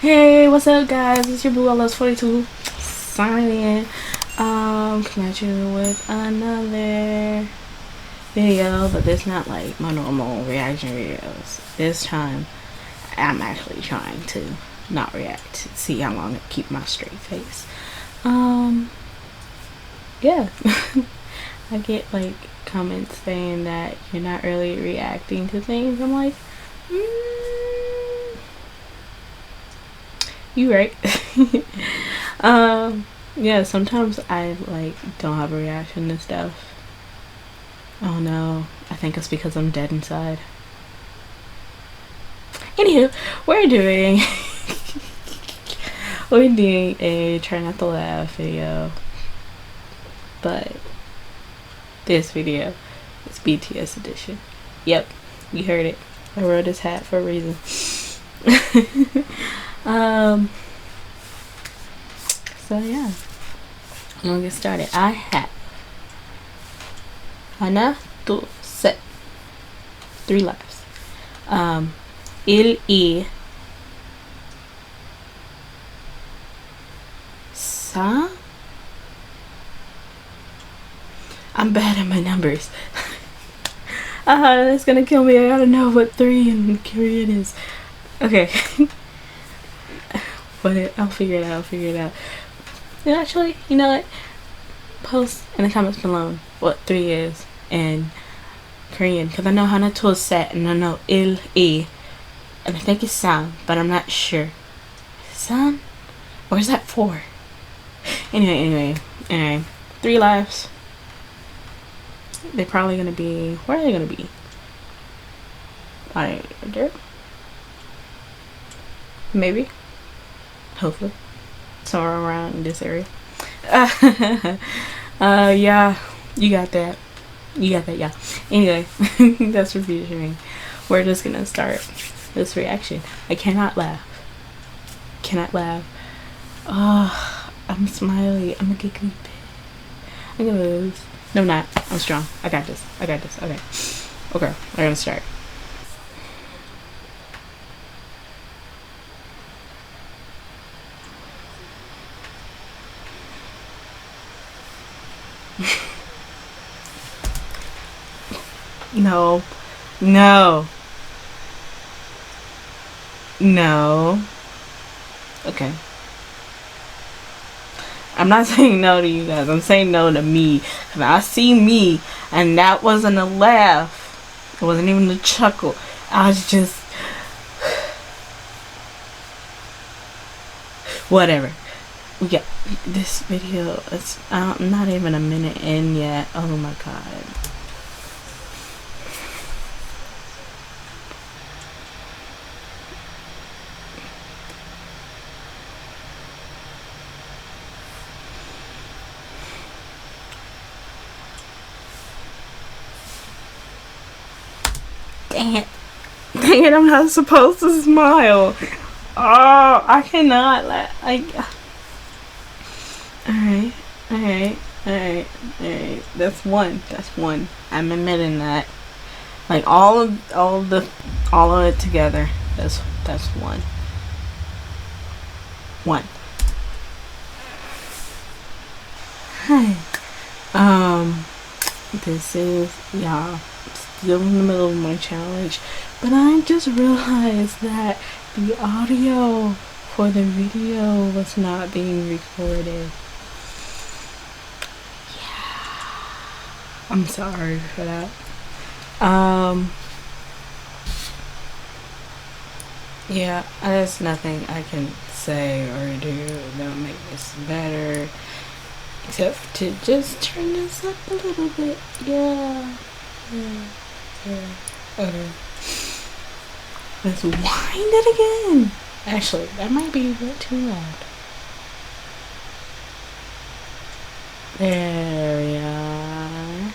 Hey, what's up guys? It's your Boo LS42 signing in. Coming at you with another video, but this not like my normal reaction videos. This time I'm actually trying to not react, see how long I keep my straight face. Yeah. I get like comments saying that you're not really reacting to things. I'm like, you right. Yeah, sometimes I like don't have a reaction to stuff. Oh no, I think it's because I'm dead inside. Anywho, we're doing a try not to laugh video, but this video is BTS edition. Yep, you heard it. I wore this hat for a reason. So yeah, I'm gonna get started. I have Hana to set 3 lives. Il y sa. I'm bad at my numbers. That's gonna kill me. I gotta know what 3 in Korean is. Okay. But I'll figure it out. And actually, you know what? Post in the comments below what 3 is in Korean, because I know Hana to is set and I know il y, and I think it's san, but I'm not sure. San? Or is that 4? Anyway. 3 lives. They're probably gonna be, where are they gonna be? Like there? Maybe. Hopefully. Somewhere around this area. Yeah, you got that, yeah. Anyway, that's refusion. We're just gonna start this reaction. I cannot laugh. Oh, I'm smiley. I'm a giggly pig. I'm gonna lose. No, I'm not. I'm strong. I got this. Okay, we're gonna start. No. Okay. I'm not saying no to you guys. I'm saying no to me. Cause I see me, and that wasn't a laugh. It wasn't even a chuckle. I was just whatever. We got this video. It's not even a minute in yet. Oh my god. Dang it, I'm not supposed to smile. Oh, I cannot alright. That's one. I'm admitting that. Like all of it together. That's one. Hi. This is, y'all, still in the middle of my challenge, but I just realized that the audio for the video was not being recorded. Yeah, I'm sorry for that. Yeah, there's nothing I can say or do that'll make this better, except to just turn this up a little bit. Yeah. Okay. Let's wind it again. Actually, that might be a bit too loud. There we are.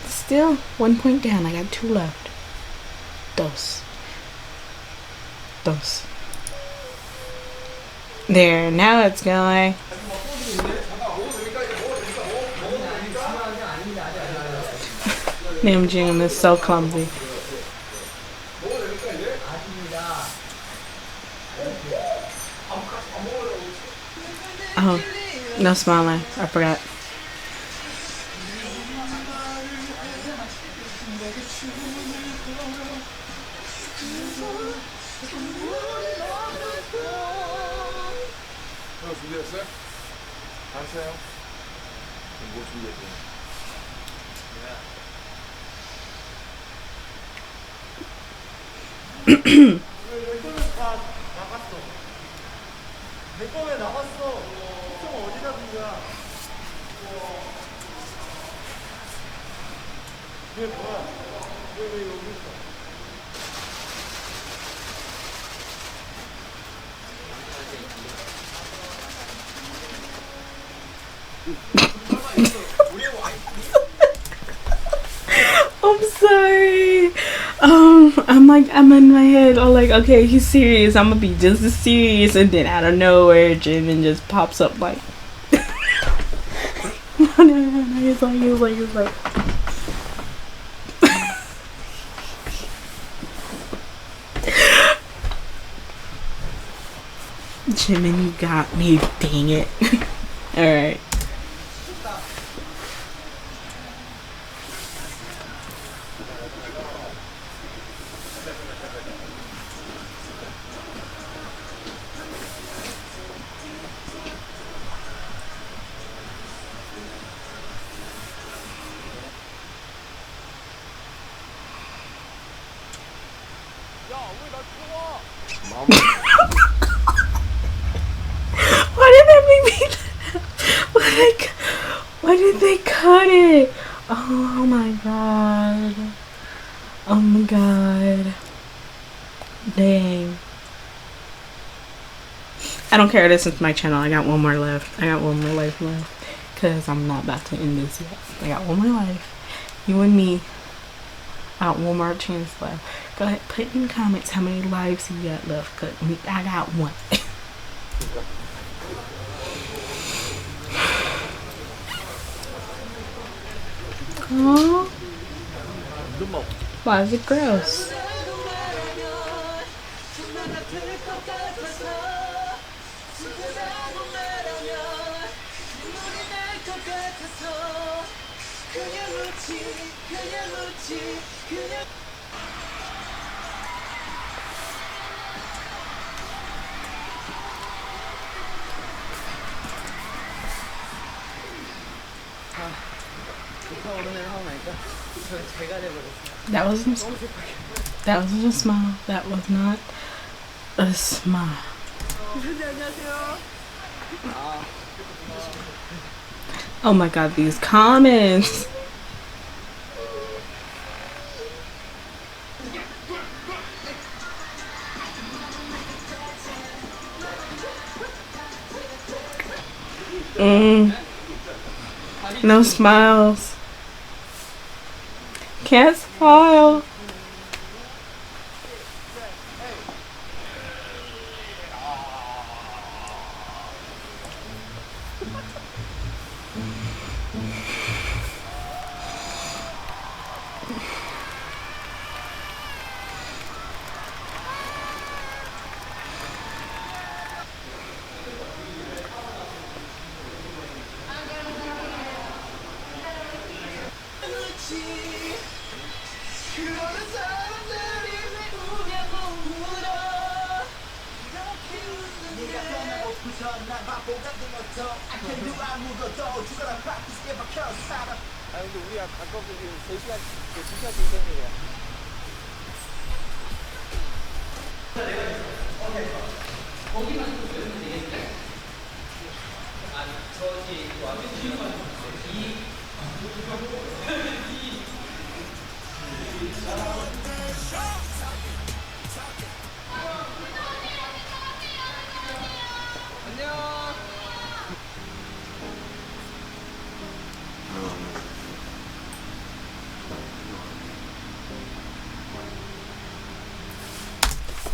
Still 1 point down. I got 2 left. Dos. There, now it's going. Namjoon is so clumsy. No smiling. I forgot. 준비했어요? 하세요. 뭐 준비했어요? 내 거 왜 나갔어? 총 어디다 둔 거야? 이게 뭐야? 왜 여기 있어? I'm sorry. I'm in my head. I'm like, okay, he's serious. I'm gonna be just as serious, and then out of nowhere, Jimin just pops up like, no. He's like. Jimin, you got me. Dang it. All right. Why did that make me laugh? Why did they cut it? Oh my god. Oh my god. Dang. I don't care. This is my channel. I got one more left. I got one more life left. Because I'm not about to end this yet. I got one more life. You and me. I got one more chance left. Go ahead. Put in the comments how many lives you got left. Cause I got one. Oh. Why is it gross? That wasn't a smile. That was not a smile. Oh my god, these comments. No smiles. Can't smile. 근데 우리가 가까워서 지금 3시간, 2시간 진행이야.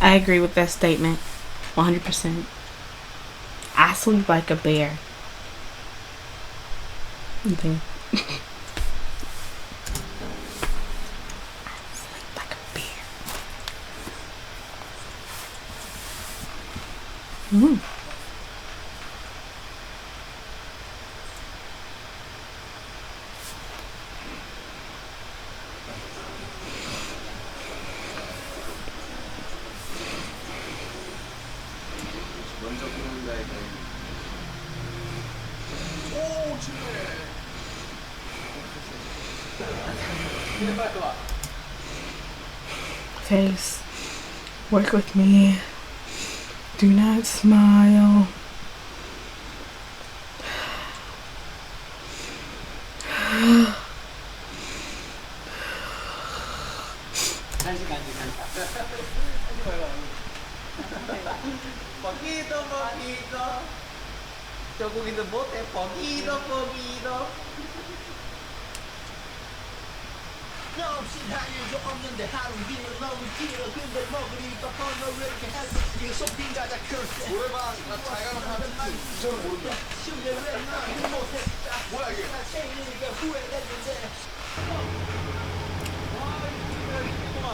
I agree with that statement 100%. I sleep like a bear. Okay. I sleep like a bear. Face, work with me. Do not smile. Poquito, poquito. 조국이도 못해. poquito, poquito. 너 없이 할 일도 없는데 하루 길은 너무 길어. 근데 먹으니까 번호 왜 이렇게 할 이거 쇼핑 가자 클세. 노래방 잘 가는 사람 이전을 모른다. 근데 왜 너는 못해. 뭐야 이게? 나 챙기니까 후회했는데. 와 이거 이쁘구만.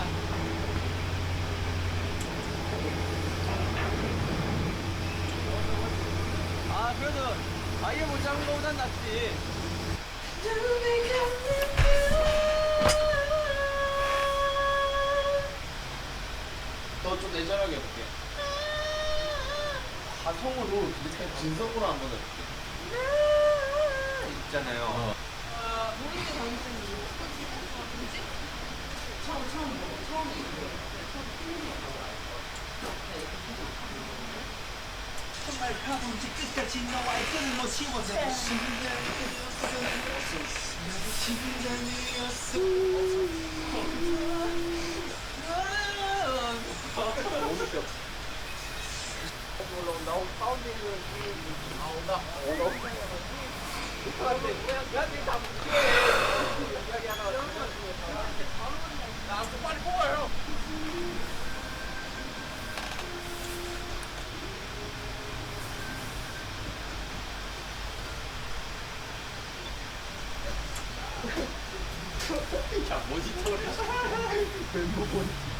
아 그래도 아예 못 잡은 거보단 낫지. 너 좀 내절하게 해볼게. 가성으로 이렇게 진성으로 한번 해볼게. 있잖아요. 정말 가본지 끝까지 너와의 끈을 못 씌워서 빨리 뽑아요. 야 모니터를 멤버 모니터.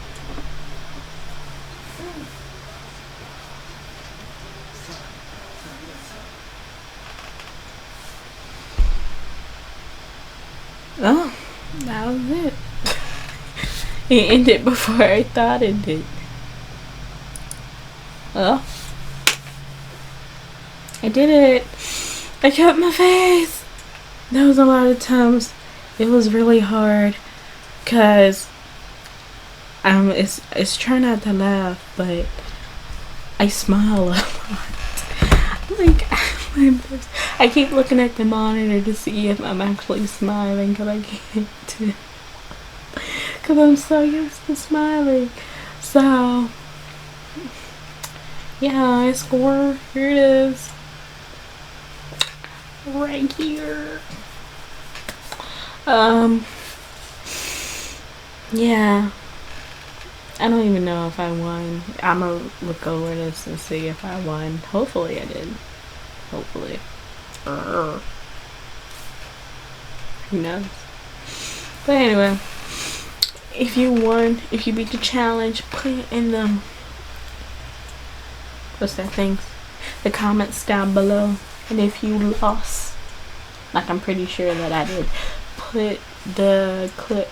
Oh, that was it. It ended before I thought it did. Well, I did it. I cut my face. That was a lot of times. It was really hard because it's trying not to laugh, but I smile a lot. Like I keep looking at the monitor to see if I'm actually smiling, because I can't tell. Because I'm so used to smiling. So yeah, I score. Here it is. Right here. Yeah. I don't even know if I won. I'm gonna look over this and see if I won. Hopefully I did. Hopefully. Who knows? But anyway, if you won, if you beat the challenge, put it in the the comments down below. And if you lost, like I'm pretty sure that I did, put the clip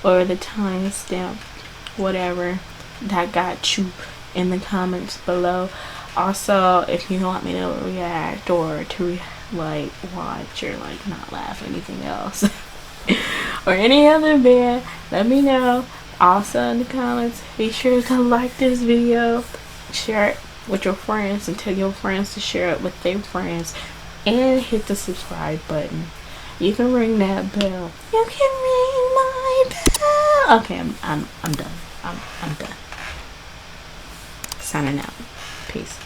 or the timestamp, whatever that got you, in the comments below. Also, if you want me to react or to like watch or like not laugh or anything else or any other band, let me know. Also in the comments, be sure to like this video, share it with your friends, and tell your friends to share it with their friends, and hit the subscribe button. You can ring that bell. You can ring my bell. Okay, I'm done. I'm done. Signing out. Peace.